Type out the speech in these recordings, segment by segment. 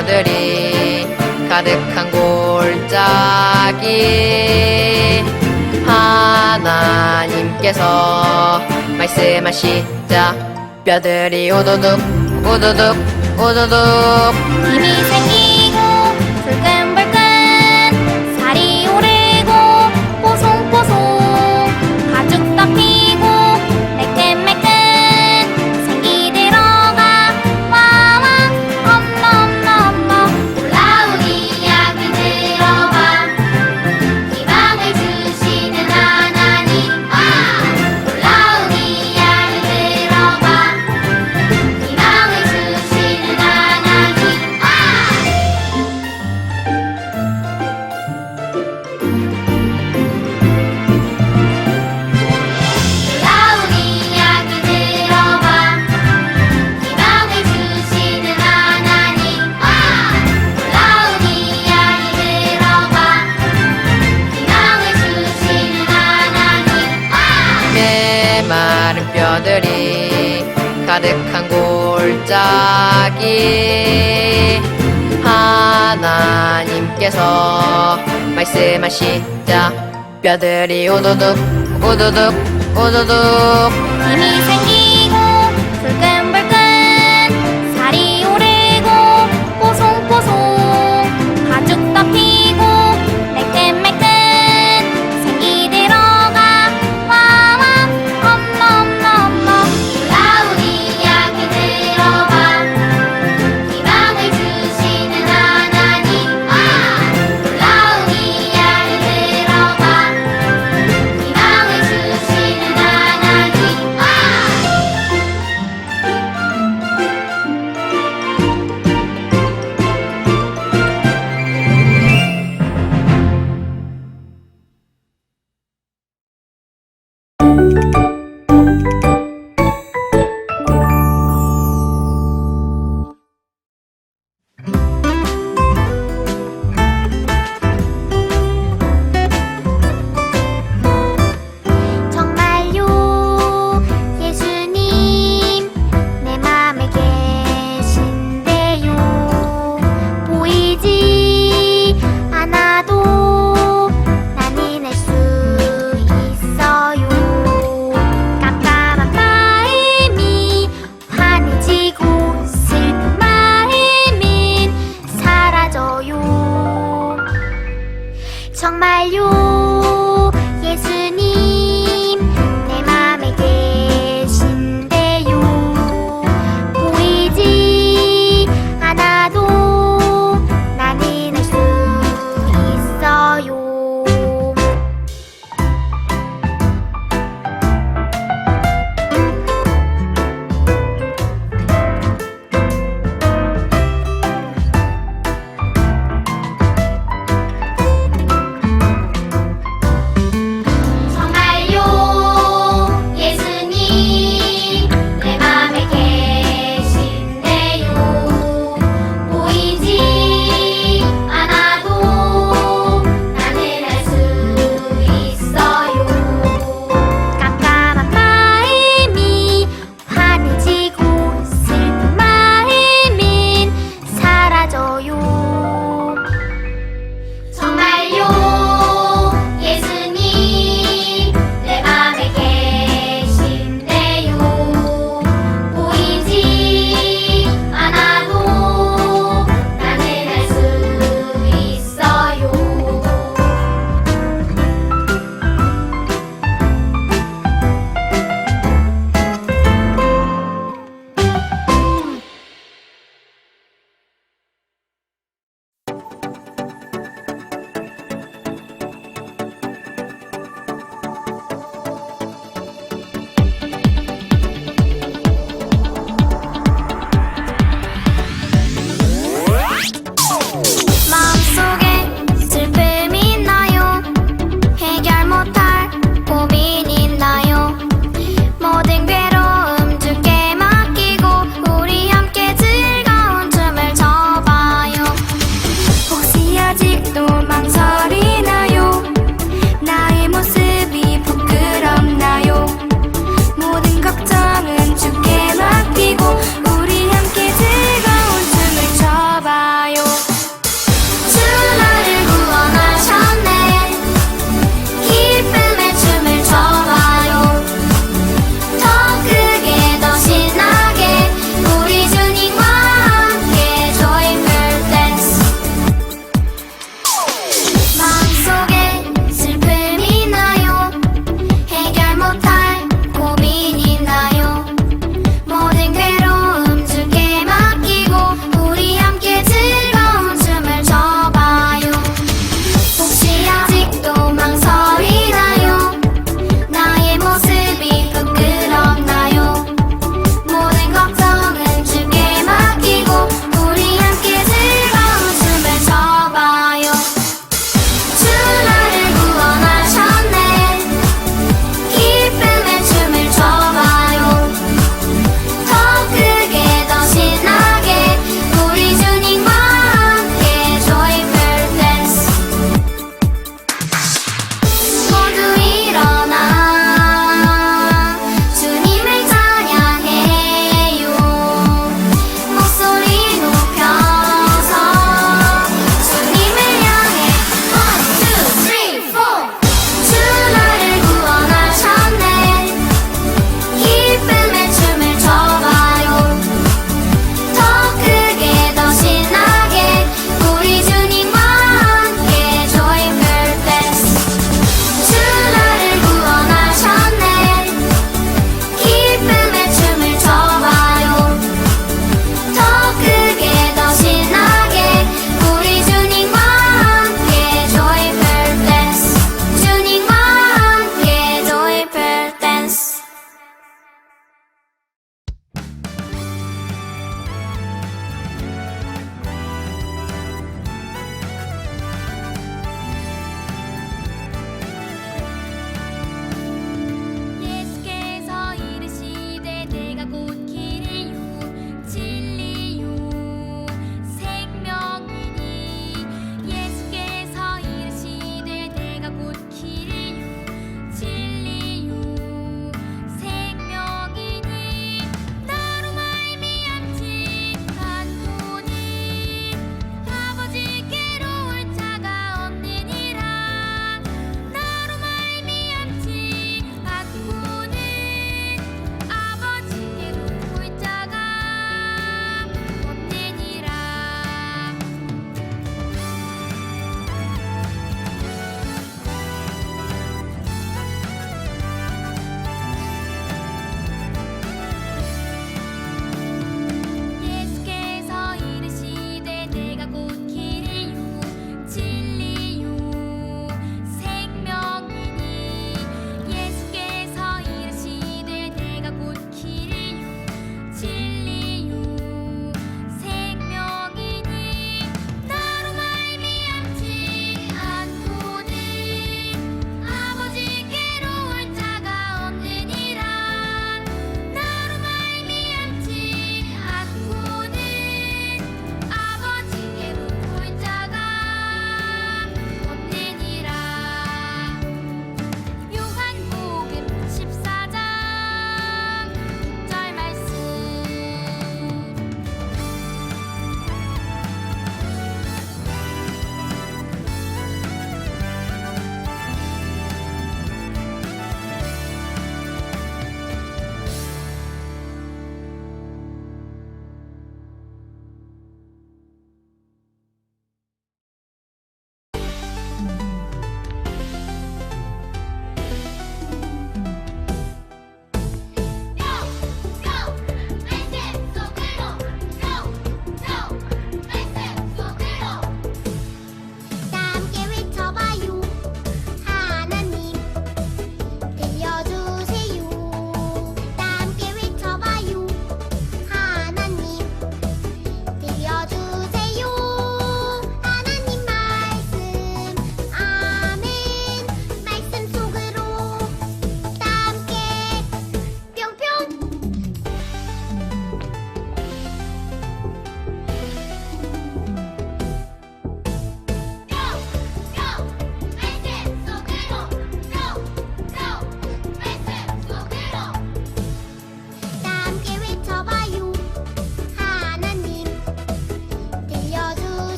뼈들이 가득한 골짜기 하나님께서 말씀하시자 뼈들이 우두둑 우두둑 우두둑 힘이 생기고 불끈불끈 살이 오르고 뽀송뽀송 가죽 덮이고 매끈매끈 생기 들어가 와와 엄마 엄마 엄마 놀라운 이야기 들어봐 희망을 주시는 하나님 놀라운 이야기 들어봐 희망을 주시는 하나님 놀라운 이야기 들어봐 희망을 주시는 하나님 놀라운 이야기 들어봐 희망을 주시는 하나님 메마른 뼈들이 가득한 골짜기 하나님께서 말씀하시자 뼈들이 우두둑 우두둑 우두둑 힘이 생기고 불끈불끈 살이 오르고 뽀송뽀송 가죽 덮이고 매끈매끈 생기 들어가 와와 엄마 엄마 엄마 놀라운 이야기 들어봐 희망을 주시는 하나님 놀라운 이야기 들어봐 희망을 주시는 하나님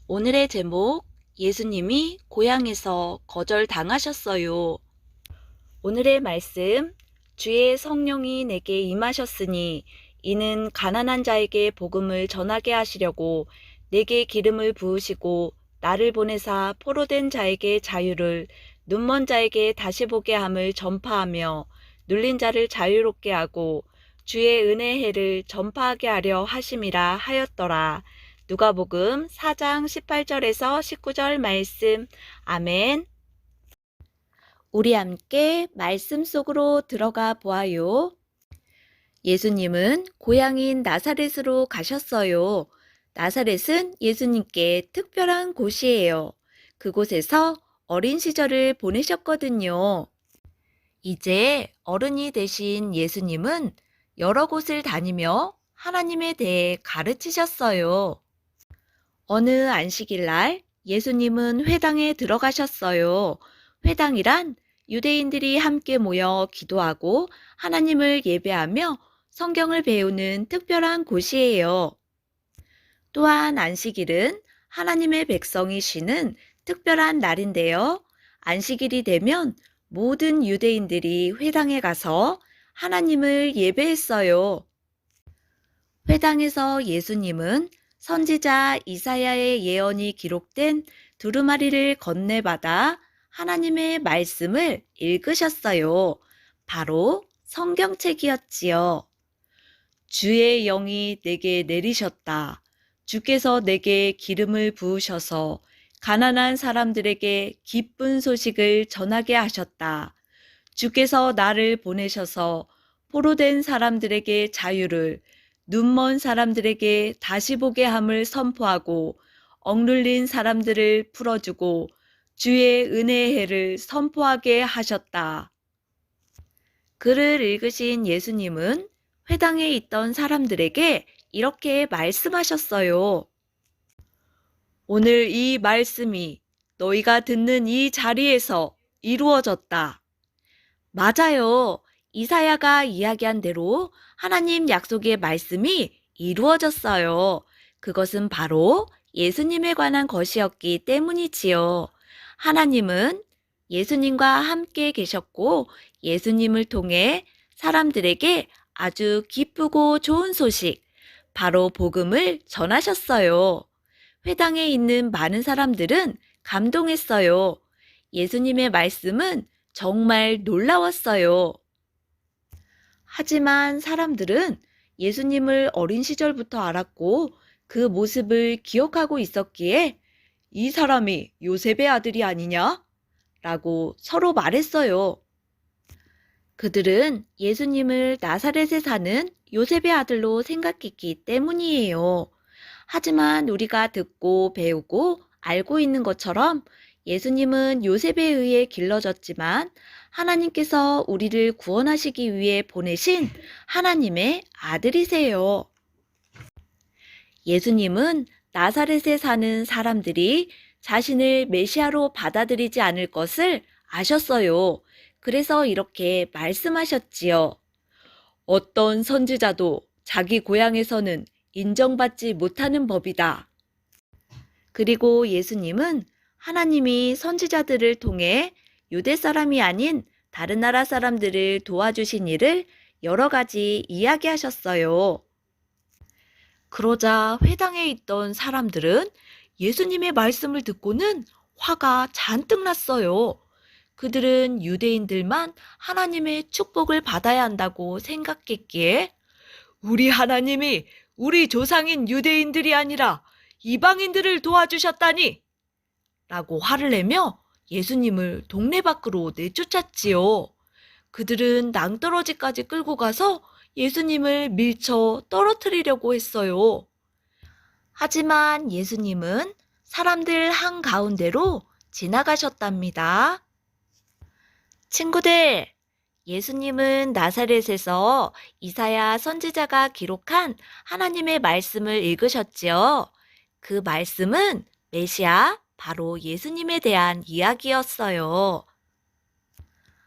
오늘의 제목, 예수님이 고향에서 거절당하셨어요. 오늘의 말씀, 주의 성령이 내게 임하셨으니 이는 가난한 자에게 복음을 전하게 하시려고 내게 기름을 부으시고 나를 보내사 포로된 자에게 자유를, 눈먼 자에게 다시 보게 함을 전파하며 눌린 자를 자유롭게 하고 주의 은혜의 해를 전파하게 하려 하심이라 하였더라. 누가복음 4장 18절에서 19절 말씀. 아멘. 우리 함께 말씀 속으로 들어가 보아요. 예수님은 고향인 나사렛으로 가셨어요. 나사렛은 예수님께 특별한 곳이에요. 그곳에서 어린 시절을 보내셨거든요. 이제 어른이 되신 예수님은 여러 곳을 다니며 하나님에 대해 가르치셨어요. 어느 안식일 날 예수님은 회당에 들어가셨어요. 회당이란 유대인들이 함께 모여 기도하고 하나님을 예배하며 성경을 배우는 특별한 곳이에요. 또한 안식일은 하나님의 백성이 쉬는 특별한 날인데요. 안식일이 되면 모든 유대인들이 회당에 가서 하나님을 예배했어요. 회당에서 예수님은 선지자 이사야의 예언이 기록된 두루마리를 건네받아 하나님의 말씀을 읽으셨어요. 바로 성경책이었지요. 주의 영이 내게 내리셨다. 주께서 내게 기름을 부으셔서 가난한 사람들에게 기쁜 소식을 전하게 하셨다. 주께서 나를 보내셔서 포로된 사람들에게 자유를, 눈먼 사람들에게 다시 보게 함을 선포하고 억눌린 사람들을 풀어주고 주의 은혜의 해를 선포하게 하셨다. 글을 읽으신 예수님은 회당에 있던 사람들에게 이렇게 말씀하셨어요. 오늘 이 말씀이 너희가 듣는 이 자리에서 이루어졌다. 맞아요. 이사야가 이야기한 대로 하나님 약속의 말씀이 이루어졌어요. 그것은 바로 예수님에 관한 것이었기 때문이지요. 하나님은 예수님과 함께 계셨고 예수님을 통해 사람들에게 아주 기쁘고 좋은 소식, 바로 복음을 전하셨어요. 회당에 있는 많은 사람들은 감동했어요. 예수님의 말씀은 정말 놀라웠어요. 하지만 사람들은 예수님을 어린 시절부터 알았고 그 모습을 기억하고 있었기에 이 사람이 요셉의 아들이 아니냐? 라고 서로 말했어요. 그들은 예수님을 나사렛에 사는 요셉의 아들로 생각했기 때문이에요. 하지만 우리가 듣고 배우고 알고 있는 것처럼 예수님은 요셉에 의해 길러졌지만 하나님께서 우리를 구원하시기 위해 보내신 하나님의 아들이세요. 예수님은 나사렛에 사는 사람들이 자신을 메시아로 받아들이지 않을 것을 아셨어요. 그래서 이렇게 말씀하셨지요. 어떤 선지자도 자기 고향에서는 인정받지 못하는 법이다. 그리고 예수님은 하나님이 선지자들을 통해 유대 사람이 아닌 다른 나라 사람들을 도와주신 일을 여러 가지 이야기하셨어요. 그러자 회당에 있던 사람들은 예수님의 말씀을 듣고는 화가 잔뜩 났어요. 그들은 유대인들만 하나님의 축복을 받아야 한다고 생각했기에 우리 하나님이 우리 조상인 유대인들이 아니라 이방인들을 도와주셨다니! 라고 화를 내며 예수님을 동네 밖으로 내쫓았지요. 그들은 낭떠러지까지 끌고 가서 예수님을 밀쳐 떨어뜨리려고 했어요. 하지만 예수님은 사람들 한가운데로 지나가셨답니다. 친구들, 예수님은 나사렛에서 이사야 선지자가 기록한 하나님의 말씀을 읽으셨지요. 그 말씀은 메시아, 바로 예수님에 대한 이야기였어요.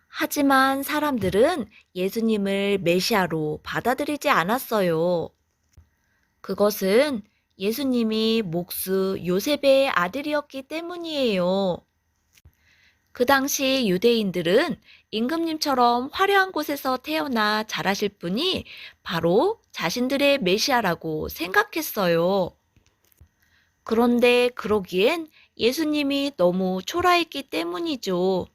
하지만 사람들은 예수님을 메시아로 받아들이지 않았어요. 그것은 예수님이 목수 요셉의 아들이었기 때문이에요. 그 당시 유대인들은 임금님처럼 화려한 곳에서 태어나 자라실 분이 바로 자신들의 메시아라고 생각했어요. 그런데 그러기엔 예수님이 너무 초라했기 때문이죠.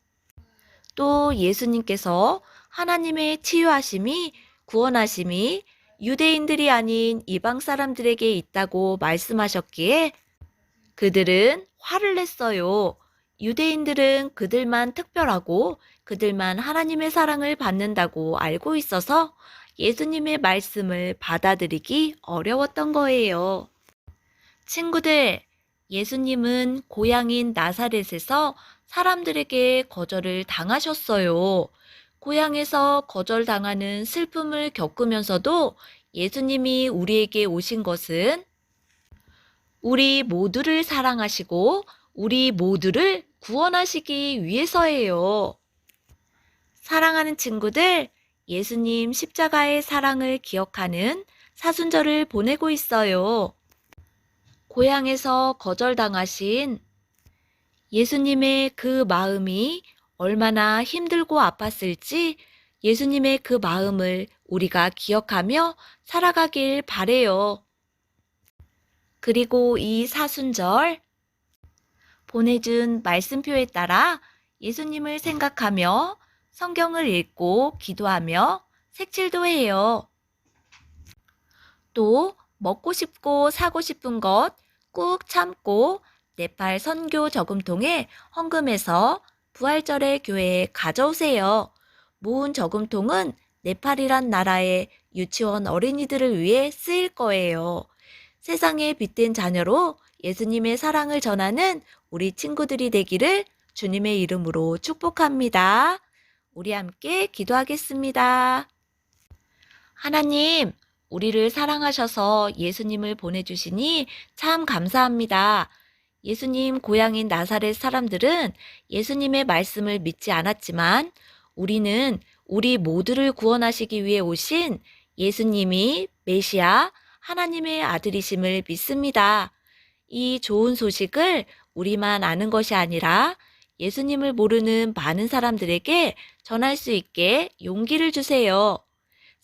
또 예수님께서 하나님의 치유하심이, 구원하심이 유대인들이 아닌 이방 사람들에게 있다고 말씀하셨기에 그들은 화를 냈어요. 유대인들은 그들만 특별하고 그들만 하나님의 사랑을 받는다고 알고 있어서 예수님의 말씀을 받아들이기 어려웠던 거예요. 친구들, 예수님은 고향인 나사렛에서 사람들에게 거절을 당하셨어요. 고향에서 거절당하는 슬픔을 겪으면서도 예수님이 우리에게 오신 것은 우리 모두를 사랑하시고 우리 모두를 구원하시기 위해서예요. 사랑하는 친구들, 예수님 십자가의 사랑을 기억하는 사순절을 보내고 있어요. 고향에서 거절당하신 예수님의 그 마음이 얼마나 힘들고 아팠을지 예수님의 그 마음을 우리가 기억하며 살아가길 바래요. 그리고 이 사순절 보내준 말씀표에 따라 예수님을 생각하며 성경을 읽고 기도하며 색칠도 해요. 또 먹고 싶고 사고 싶은 것 꾹 참고 네팔 선교 저금통에 헌금해서 부활절에 교회에 가져오세요. 모은 저금통은 네팔이란 나라의 유치원 어린이들을 위해 쓰일 거예요. 세상에 빛된 자녀로 예수님의 사랑을 전하는 우리 친구들이 되기를 주님의 이름으로 축복합니다. 우리 함께 기도하겠습니다. 하나님, 우리를 사랑하셔서 예수님을 보내주시니 참 감사합니다. 예수님 고향인 나사렛 사람들은 예수님의 말씀을 믿지 않았지만 우리는 우리 모두를 구원하시기 위해 오신 예수님이 메시아 하나님의 아들이심을 믿습니다. 이 좋은 소식을 우리만 아는 것이 아니라 예수님을 모르는 많은 사람들에게 전할 수 있게 용기를 주세요.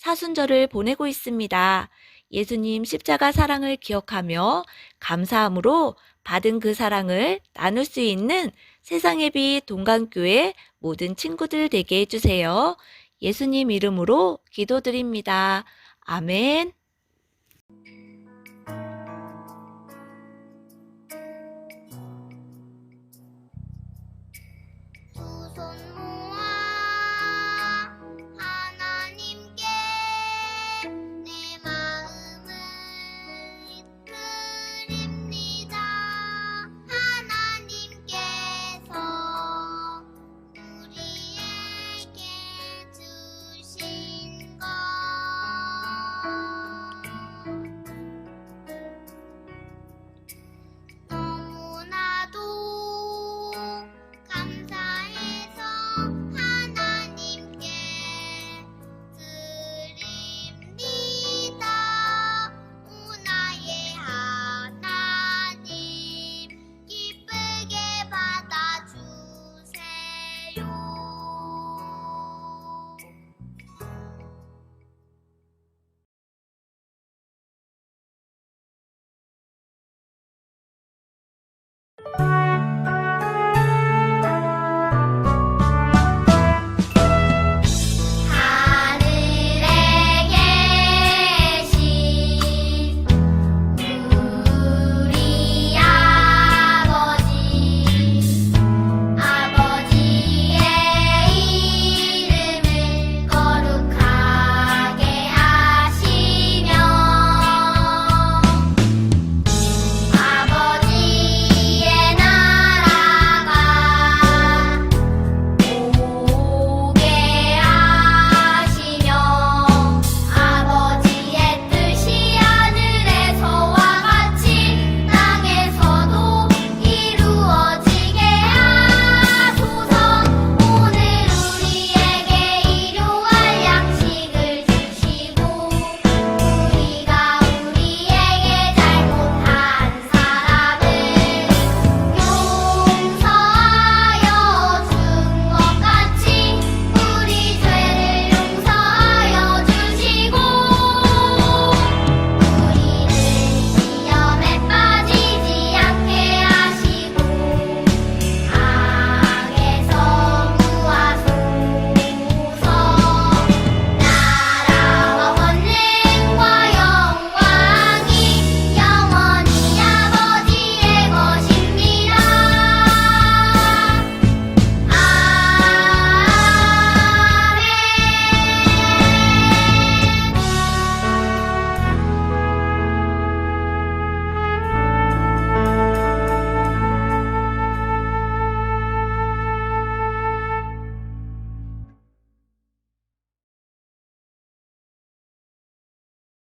사순절을 보내고 있습니다. 예수님 십자가 사랑을 기억하며 감사함으로 받은 그 사랑을 나눌 수 있는 세상의 빛 동강교회 모든 친구들 되게 해주세요. 예수님 이름으로 기도드립니다. 아멘.